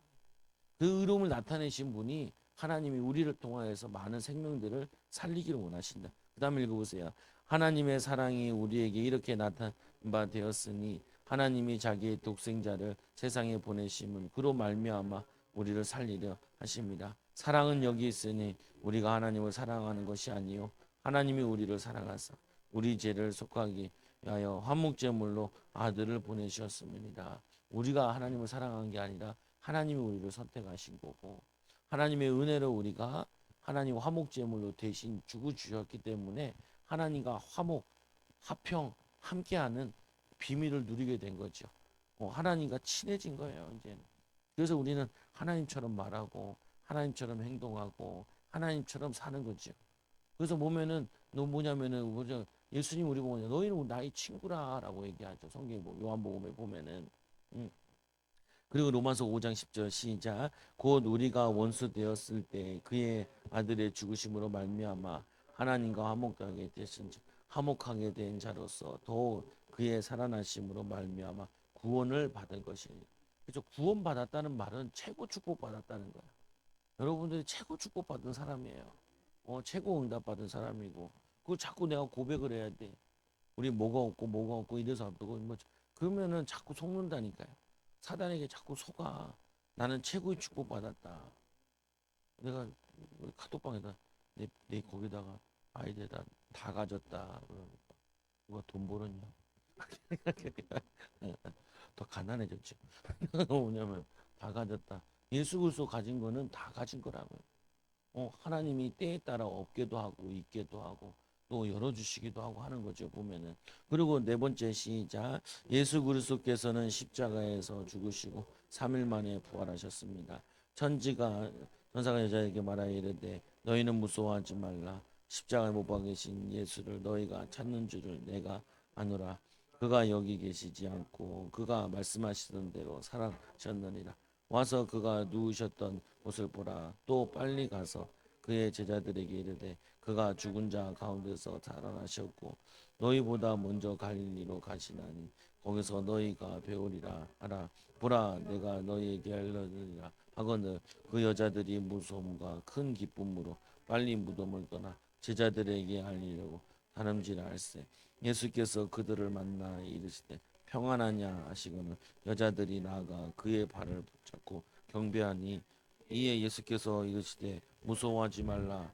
그 의로움을 나타내신 분이 하나님이 우리를 통하여서 많은 생명들을 살리기를 원하신다. 그 다음에 읽어보세요. 하나님의 사랑이 우리에게 이렇게 나타난 바 되었으니 하나님이 자기의 독생자를 세상에 보내심은 그로 말미암아 우리를 살리려 하십니다. 사랑은 여기 있으니 우리가 하나님을 사랑하는 것이 아니요 하나님이 우리를 사랑하사 우리 죄를 속하게 하여 화목제물로 아들을 보내셨습니다. 우리가 하나님을 사랑한 게 아니라 하나님이 우리를 선택하신 거고 하나님의 은혜로 우리가 하나님 화목제물로 대신 주고 주셨기 때문에 하나님과 화목, 화평, 함께하는 비밀을 누리게 된 거죠. 하나님과 친해진 거예요. 이제 그래서 우리는 하나님처럼 말하고 하나님처럼 행동하고 하나님처럼 사는 거죠. 그래서 보면은 너 뭐냐면은 예수님 우리 보면 너희는 나의 친구라라고 얘기하죠. 성경 요한복음에 보면은 그리고 로마서 5장 10절 시작 곧 우리가 원수 되었을 때 그의 아들의 죽으심으로 말미암아 하나님과 화목하게 된 자로서 더욱 그의 살아나심으로 말미암아 구원을 받은 것이니 그래서 구원받았다는 말은 최고 축복받았다는 거예요. 여러분들이 최고 축복받은 사람이에요. 최고 응답받은 사람이고 그걸 자꾸 내가 고백을 해야 돼. 우리 뭐가 없고 이래서 아프고 뭐 그러면은 자꾸 속는다니까요. 사단에게 자꾸 속아. 나는 최고의 축복 받았다. 내가 카톡방에다 내 거기다가 아이들다 다 가졌다. 그러니까 누가 돈 벌었냐? 더 가난해졌죠. 뭐냐면 다 가졌다. 예수 그리스도 가진 거는 다 가진 거라고요. 하나님이 때에 따라 없게도 하고 있게도 하고 또 열어주시기도 하고 하는 거죠 보면은. 그리고 네 번째 시작. 예수 그리스도께서는 십자가에서 죽으시고 3일 만에 부활하셨습니다. 천지가 천사가 여자에게 말하여 이르되 너희는 무서워하지 말라. 십자가에 못 박아 계신 예수를 너희가 찾는 줄을 내가 아노라. 그가 여기 계시지 않고 그가 말씀하시던 대로 살아셨느니라. 와서 그가 누우셨던 곳을 보라. 또 빨리 가서 그의 제자들에게 이르되 그가 죽은 자 가운데서 살아나셨고 너희보다 먼저 갈릴리로 가시나니 거기서 너희가 배우리라 하라. 보라 내가 너희에게 알려주리라 하거늘 그 여자들이 무서움과 큰 기쁨으로 빨리 무덤을 떠나 제자들에게 알리려고 다름질할세. 예수께서 그들을 만나 이르시되 평안하냐 하시거늘 여자들이 나아가 그의 발을 붙잡고 경배하니 이에 예수께서 이르시되 무서워하지 말라.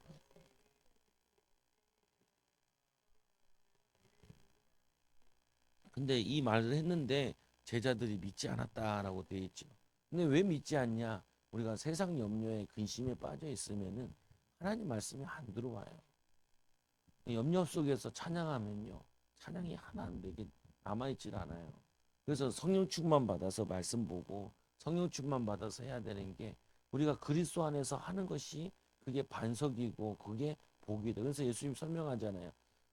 근데 이 말을 했는데 제자들이 믿지 않았다라고 되어 있죠. 근데 왜 믿지 않냐? 우리가 세상 염려에 근심에 빠져 있으면은 하나님 말씀이 안 들어와요. 염려 속에서 찬양하면요, 찬양이 하나 내게 남아있질 않아요. 그래서 성령 충만 받아서 말씀 보고 성령 충만 받아서 해야 되는 게 우리가 그리스도 안에서 하는 것이 그게 반석이고 그게 복이다. 그래서 예수님 설명하잖아요.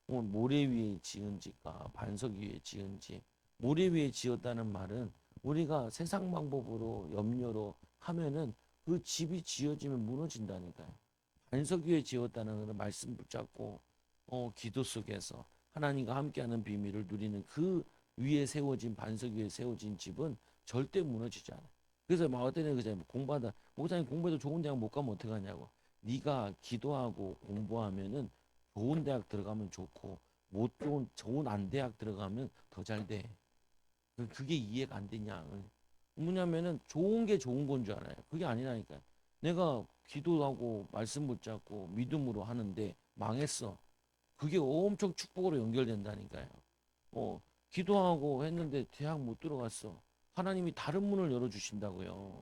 모래 위에 지은 집과 반석 위에 지은 집. 모래 위에 지었다는 말은 우리가 세상 방법으로 염려로 하면은 그 집이 지어지면 무너진다니까요. 반석 위에 지었다는 것은 말씀 붙잡고 기도 속에서 하나님과 함께하는 비밀을 누리는 그 위에 세워진 반석 위에 세워진 집은 절대 무너지지 않아요. 그래서 막 어떤 애는 그잖아요. 공부하다 목사님 공부해도 좋은 대학 못 가면 어떡하냐고. 네가 기도하고 공부하면은 좋은 대학 들어가면 좋고 못 좋은 안 대학 들어가면 더 잘 돼. 그게 이해가 안 되냐. 뭐냐면은 좋은 게 좋은 건 줄 알아요. 그게 아니라니까요. 내가 기도하고 말씀 붙잡고 믿음으로 하는데 망했어. 그게 엄청 축복으로 연결된다니까요. 어, 기도하고 했는데 대학 못 들어갔어. 하나님이 다른 문을 열어주신다고요.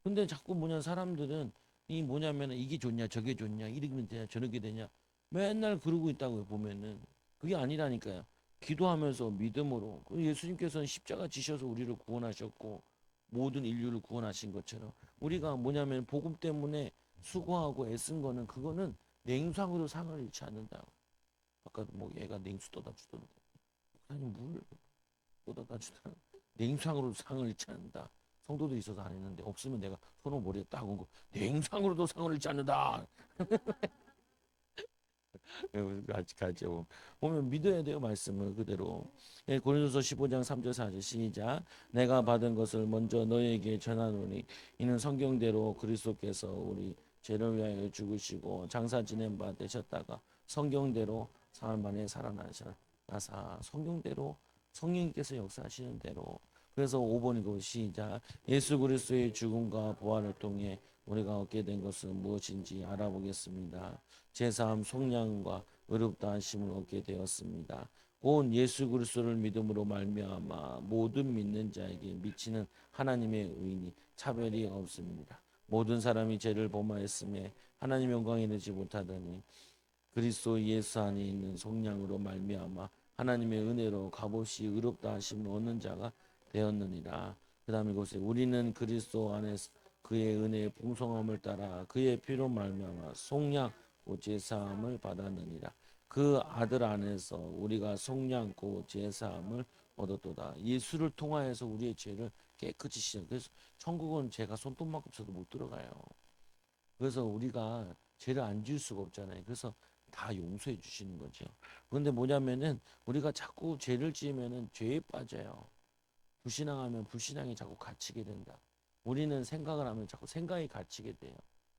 근데 자꾸 뭐냐 사람들은 이 뭐냐면 이게 좋냐 저게 좋냐 이렇게 되냐 저렇게 되냐 맨날 그러고 있다고요 보면은. 그게 아니라니까요. 기도하면서 믿음으로 예수님께서는 십자가 지셔서 우리를 구원하셨고 모든 인류를 구원하신 것처럼 우리가 뭐냐면 복음 때문에 수고하고 애쓴 거는 그거는 냉상으로 상을 잃지 않는다. 아까 뭐 얘가 냉수 떠다 주던데 아니 물 떠다 주다 냉상으로 상을 잃지 않는다. 성도도 있어서 안 했는데 없으면 내가 손을 머리에 딱 얹고 냉상으로도 상을 잃지 않는다. 같이 보면 믿어야 돼요 말씀을 그대로. 예, 고린도서 15장 3절 4절 시작. 내가 받은 것을 먼저 너희에게 전하노니 이는 성경대로 그리스도께서 우리 죄를 위하여 죽으시고 장사 지낸 바 되셨다가 성경대로 사흘 만에 살아나사 성경대로 성령님께서 역사하시는 대로. 그래서 5번이고 시작. 예수 그리스도의 죽음과 부활을 통해 우리가 얻게 된 것은 무엇인지 알아보겠습니다. 제사함 속량과 의롭다 하심을 얻게 되었습니다. 온 예수 그리스도를 믿음으로 말미암아 모든 믿는 자에게 미치는 하나님의 의인이 차별이 없습니다. 모든 사람이 죄를 범하였음에 하나님 영광에 이르지 못하더니 그리스도 예수 안에 있는 속량으로 말미암아 하나님의 은혜로 값없이 의롭다 하심을 얻는 자가 되었느니라. 그 다음에 이곳에 우리는 그리스도 안에서 그의 은혜의 풍성함을 따라 그의 피로 말미암아 속량 곧 제사함을 받았느니라. 그 아들 안에서 우리가 속량 곧 제사함을 얻었도다. 예수를 통하여서 우리의 죄를 깨끗이 씻어. 그래서 천국은 제가 손톱만큼 써도 못 들어가요. 그래서 우리가 죄를 안 지을 수가 없잖아요. 그래서 다 용서해 주시는 거죠. 그런데 뭐냐면은 우리가 자꾸 죄를 지으면은 죄에 빠져요. 불신앙하면 불신앙이 자꾸 갇히게 된다. 우리는 생각을 하면 자꾸 생각이 갇히게 돼요.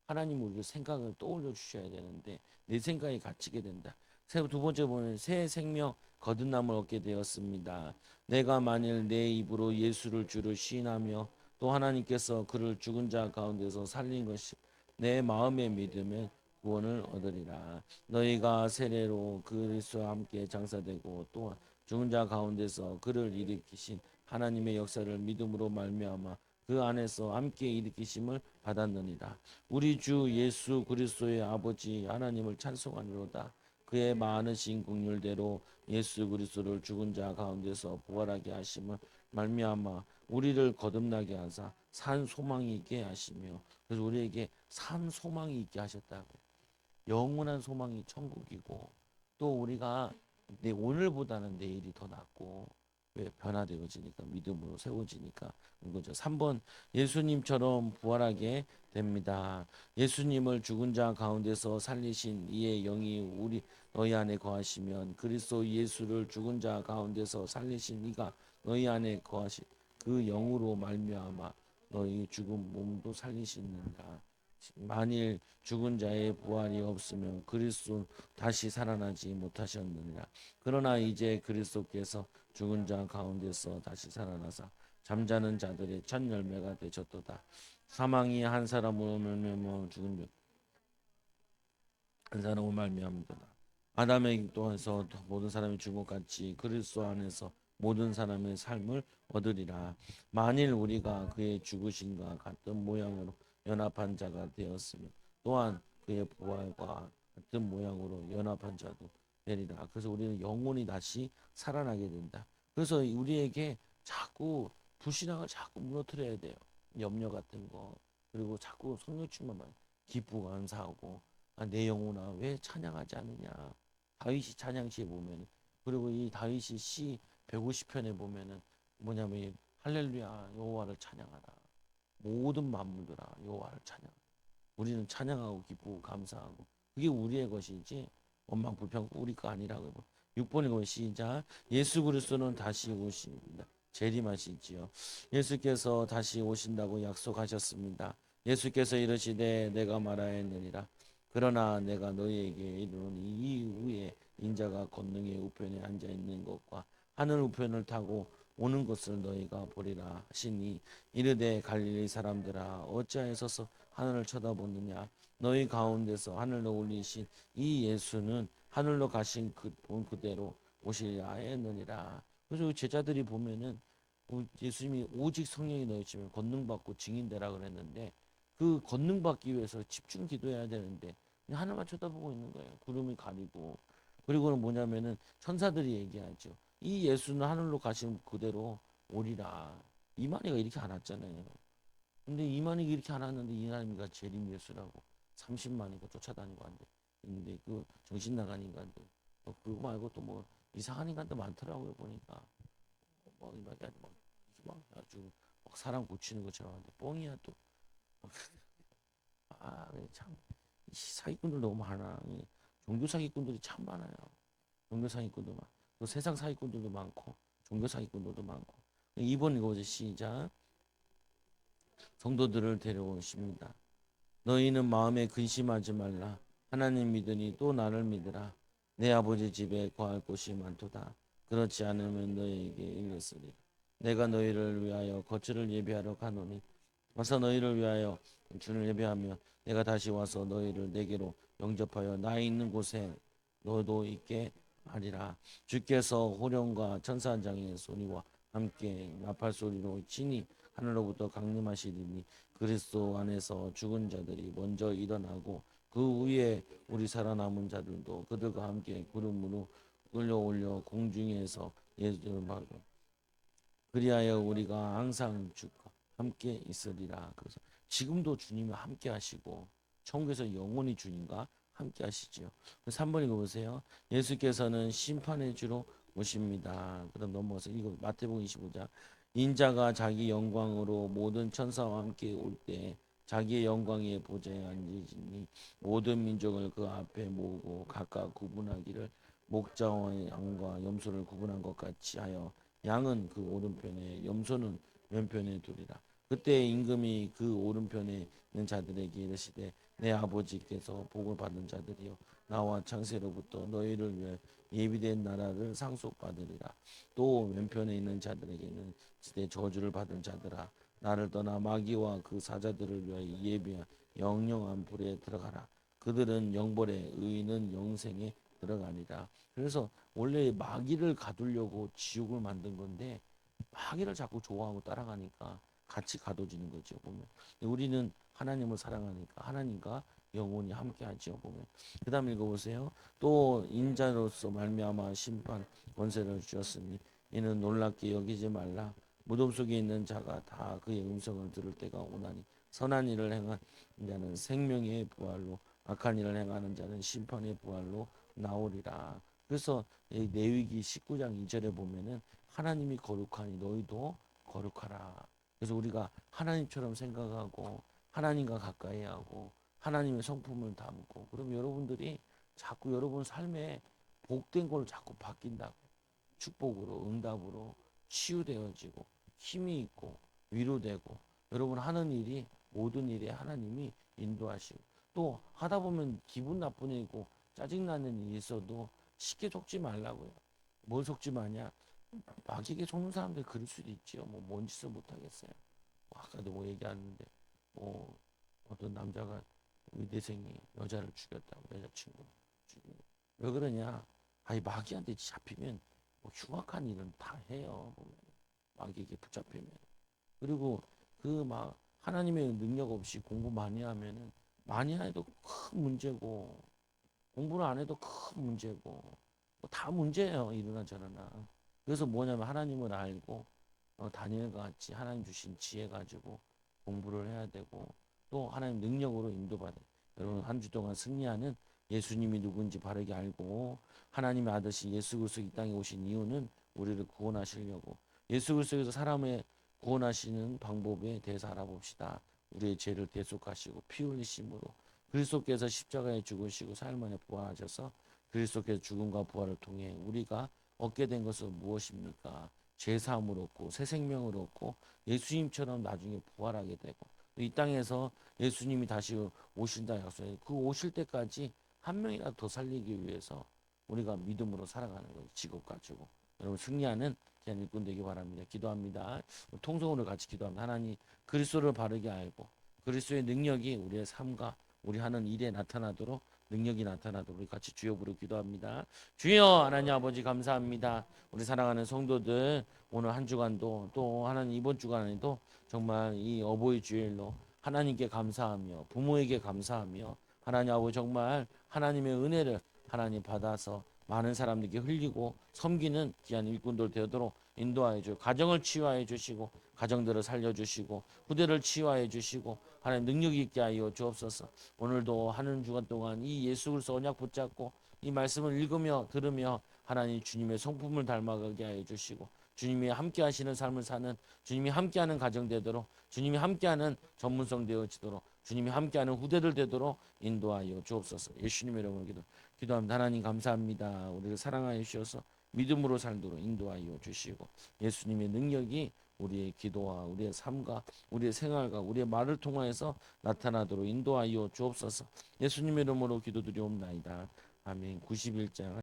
하나님 우리 생각을 떠올려 주셔야 되는데 내 생각이 갇히게 된다. 두 번째 보면 새 생명 거듭남을 얻게 되었습니다. 내가 만일 내 입으로 예수를 주로 시인하며 또 하나님께서 그를 죽은 자 가운데서 살린 것이 내 마음에 믿으면 구원을 얻으리라. 너희가 세례로 그리스도와 함께 장사되고 또 죽은 자 가운데서 그를 일으키신 하나님의 역사를 믿음으로 말미암아 그 안에서 함께 일으키심을 받았느니라. 우리 주 예수 그리스도의 아버지 하나님을 찬송하노로다. 그의 많으신 긍휼대로 예수 그리스도를 죽은 자 가운데서 부활하게 하심을 말미암아 우리를 거듭나게 하사 산 소망이 있게 하시며, 그래서 우리에게 산 소망이 있게 하셨다고. 영원한 소망이 천국이고, 또 우리가 내 오늘보다는 내일이 더 낫고, 왜 변화되어지니까 믿음으로 세워지니까 그거죠. 3번 예수님처럼 부활하게 됩니다. 예수님을 죽은 자 가운데서 살리신 이의 영이 우리 너희 안에 거하시면 그리스도 예수를 죽은 자 가운데서 살리신 이가 너희 안에 거하시 그 영으로 말미암아 너희 죽은 몸도 살리시는다. 만일 죽은 자의 부활이 없으면 그리스도 다시 살아나지 못하셨느니라. 그러나 이제 그리스도께서 죽은 자 가운데서 다시 살아나사 잠자는 자들의 첫 열매가 되셨도다. 사망이 한 사람으로 말미암아 죽은 한 사람으로 말미암도다. 아담의 또한서 모든 사람이 죽은 것 같이 그리스도 안에서 모든 사람의 삶을 얻으리라. 만일 우리가 그의 죽으심과 같은 모양으로 연합한 자가 되었으면 또한 그의 부활과 같은 모양으로 연합한 자도 되리라. 그래서 우리는 영혼이 다시 살아나게 된다. 그래서 우리에게 자꾸 불신앙을 자꾸 무너뜨려야 돼요. 염려 같은 거, 그리고 자꾸 성령 충만만 기쁘고 감사하고, 내 영혼아 왜 찬양하지 않느냐. 다윗이 찬양시에 보면, 그리고 이 다윗이 시 150편에 보면은 뭐냐면 할렐루야 여호와를 찬양하라, 모든 만물들아 여호와를 찬양. 우리는 찬양하고 기쁘고 감사하고, 그게 우리의 것이지 원망 불평 우리 거 아니라고. 6번에 보면 시작. 예수 그리스도는 다시 오십니다. 재림하시지요. 예수께서 다시 오신다고 약속하셨습니다. 예수께서 이르시되 내가 말하였느니라. 그러나 내가 너희에게 이르노니 이 후에 인자가 권능의 우편에 앉아 있는 것과 하늘 우편을 타고 오는 것을 너희가 보리라 하시니, 이르되 갈릴리 사람들아 어찌하여서 하늘을 쳐다보느냐. 너희 가운데서 하늘로 올리신 이 예수는 하늘로 가신 본 그대로 오시리라 하였느니라. 그래서 제자들이 보면은 예수님이 오직 성령이 너희지면 권능 받고 증인되라 그랬는데, 그 권능 받기 위해서 집중 기도해야 되는데 그냥 하나만 쳐다보고 있는 거예요. 구름이 가리고. 그리고는 뭐냐면은 천사들이 얘기하죠. 이 예수는 하늘로 가신 그대로 오리라. 이만희가 이렇게 안 왔잖아요. 근데 이만희가 이렇게 안 왔는데 이만희가 재림 예수라고 30만이가 쫓아다니고 한대. 근데 그 정신 나간 인간들, 그거 말고 또 뭐 이상한 인간도 많더라고요 보니까. 뭐 이렇게 막 아주 막 사람 고치는 것처럼 하는데 뻥이야 또. 아, 참 사기꾼들 너무 많아. 종교 사기꾼들이 참 많아요. 종교 사기꾼도 많고, 또 세상 사기꾼들도 많고, 종교 사기꾼들도 많고. 2번 읽어보세요. 시작. 성도들을 데려오십니다. 너희는 마음에 근심하지 말라. 하나님 믿으니 또 나를 믿으라. 내 아버지 집에 거할 곳이 많도다. 그렇지 않으면 너희에게 일렀으리. 내가 너희를 위하여 거처를 예비하러 가노니 와서 너희를 위하여 주를 예배하며 내가 다시 와서 너희를 내게로 영접하여 나 있는 곳에 너도 있게 하리라. 주께서 호령과 천사장의 소리와 함께 나팔 소리로 친히 하늘로부터 강림하시리니 그리스도 안에서 죽은 자들이 먼저 일어나고 그 위에 우리 살아남은 자들도 그들과 함께 구름으로 끌려올려 공중에서 예수를 받고, 그리하여 우리가 항상 주과 함께 있으리라. 그래서 지금도 주님이 함께 하시고 천국에서 영원히 주님과 함께 하시지요. 3번 읽어보세요. 예수께서는 심판의 주로 오십니다. 그럼 넘어가서 이거 마태복음 25장. 인자가 자기 영광으로 모든 천사와 함께 올 때 자기의 영광의 보좌에 앉으시니 모든 민족을 그 앞에 모으고 각각 구분하기를 목자와 양과 염소를 구분한 것 같이 하여 양은 그 오른편에 염소는 왼편에 두리라. 그때 임금이 그 오른편에 있는 자들에게 이르시되 내 아버지께서 복을 받은 자들이여 나와 창세로부터 너희를 위해 예비된 나라를 상속받으리라. 또 왼편에 있는 자들에게는 시대 저주를 받은 자들아 나를 떠나 마귀와 그 사자들을 위하여 예비한 영영한 불에 들어가라. 그들은 영벌에 의인은 영생에 들어가니라. 그래서 원래 마귀를 가두려고 지옥을 만든 건데 마귀를 자꾸 좋아하고 따라가니까 같이 가둬지는 거죠. 보면 우리는 하나님을 사랑하니까 하나님과 영원히 함께하죠. 보면 그다음 읽어보세요. 또 인자로서 말미암아 심판 권세를 주셨으니 이는 놀랍게 여기지 말라. 무덤 속에 있는 자가 다 그의 음성을 들을 때가 오나니 선한 일을 행한 자는 생명의 부활로 악한 일을 행하는 자는 심판의 부활로 나오리라. 그래서 레위기 19장 2절에 보면은 하나님이 거룩하니 너희도 거룩하라. 그래서 우리가 하나님처럼 생각하고 하나님과 가까이 하고 하나님의 성품을 담고 그럼 여러분들이 자꾸 여러분 삶에 복된 걸 자꾸 바뀐다고 축복으로 응답으로 치유되어지고 힘이 있고 위로되고 여러분 하는 일이 모든 일에 하나님이 인도하시고 또 하다 보면 기분 나쁜 일이고 짜증나는 일이 있어도 쉽게 속지 말라고요. 뭘 속지 마냐? 마귀에게 속는 사람들 그럴 수도 있지요. 뭔 짓을 못 하겠어요. 아까도 얘기하는데 뭐 어떤 남자가 의대생이 여자를 죽였다고 여자친구 죽인 왜 그러냐? 아니 마귀한테 잡히면 뭐 흉악한 일은 다 해요. 보면 마귀에게 붙잡히면 그리고 그 막 하나님의 능력 없이 공부 많이 하면은 많이 해도 큰 문제고 공부를 안 해도 큰 문제고 뭐다 문제예요. 이러나 저러나 그래서 뭐냐면 하나님을 알고 다니엘과 같이 하나님 주신 지혜 가지고 공부를 해야 되고 또 하나님 능력으로 인도받아. 여러분 한 주 동안 승리하는 예수님이 누군지 바르게 알고 하나님의 아들신 예수 그리스도 이 땅에 오신 이유는 우리를 구원하시려고 예수 그리스도에서 사람을 구원하시는 방법에 대해서 알아봅시다. 우리의 죄를 대속하시고 피 흘리심으로 그리스도께서 십자가에 죽으시고 사흘 만에 부활하셔서 그리스도께서 죽음과 부활을 통해 우리가 얻게 된 것은 무엇입니까? 죄 사함을 얻고 새 생명을 얻고 예수님처럼 나중에 부활하게 되고 이 땅에서 예수님이 다시 오신다 약속해 그 오실 때까지 한 명이라도 더 살리기 위해서 우리가 믿음으로 살아가는 거예요. 직업 가지고 여러분 승리하는 제한 일꾼 되기 바랍니다. 기도합니다. 통성으로 같이 기도합니다. 하나님 그리스도를 바르게 알고 그리스도의 능력이 우리의 삶과 우리 하는 일에 나타나도록 능력이 나타나도록 우리 같이 주여 부르 기도합니다. 주여 하나님 아버지 감사합니다. 우리 사랑하는 성도들 오늘 한 주간도 또 하나님 이번 주간에도 정말 이 어버이 주일로 하나님께 감사하며 부모에게 감사하며 하나님 아버지 정말 하나님의 은혜를 하나님 받아서 많은 사람들에게 흘리고 섬기는 귀한 일꾼들 되도록 인도하여 주고 가정을 치유하여 주시고 가정들을 살려주시고 후대를 치유하여 주시고 하나님 능력 있게 하여 주옵소서. 오늘도 하는 주간 동안 이 예수 그리스도 언약 붙잡고 이 말씀을 읽으며 들으며 하나님 주님의 성품을 닮아가게 하여 주시고 주님이 함께 하시는 삶을 사는 주님이 함께하는 가정 되도록 주님이 함께하는 전문성 되어지도록 주님이 함께하는 후대들 되도록 인도하여 주옵소서. 예수님의 이름으로 기도합니다. 하나님 감사합니다. 우리를 사랑하여 주셔서 믿음으로 살도록 인도하여 주시고 예수님의 능력이 우리의 기도와 우리의 삶과 우리의 생활과 우리의 말을 통하여서 나타나도록 인도하여 주옵소서. 예수님의 이름으로 기도드리옵나이다. 아멘. 91장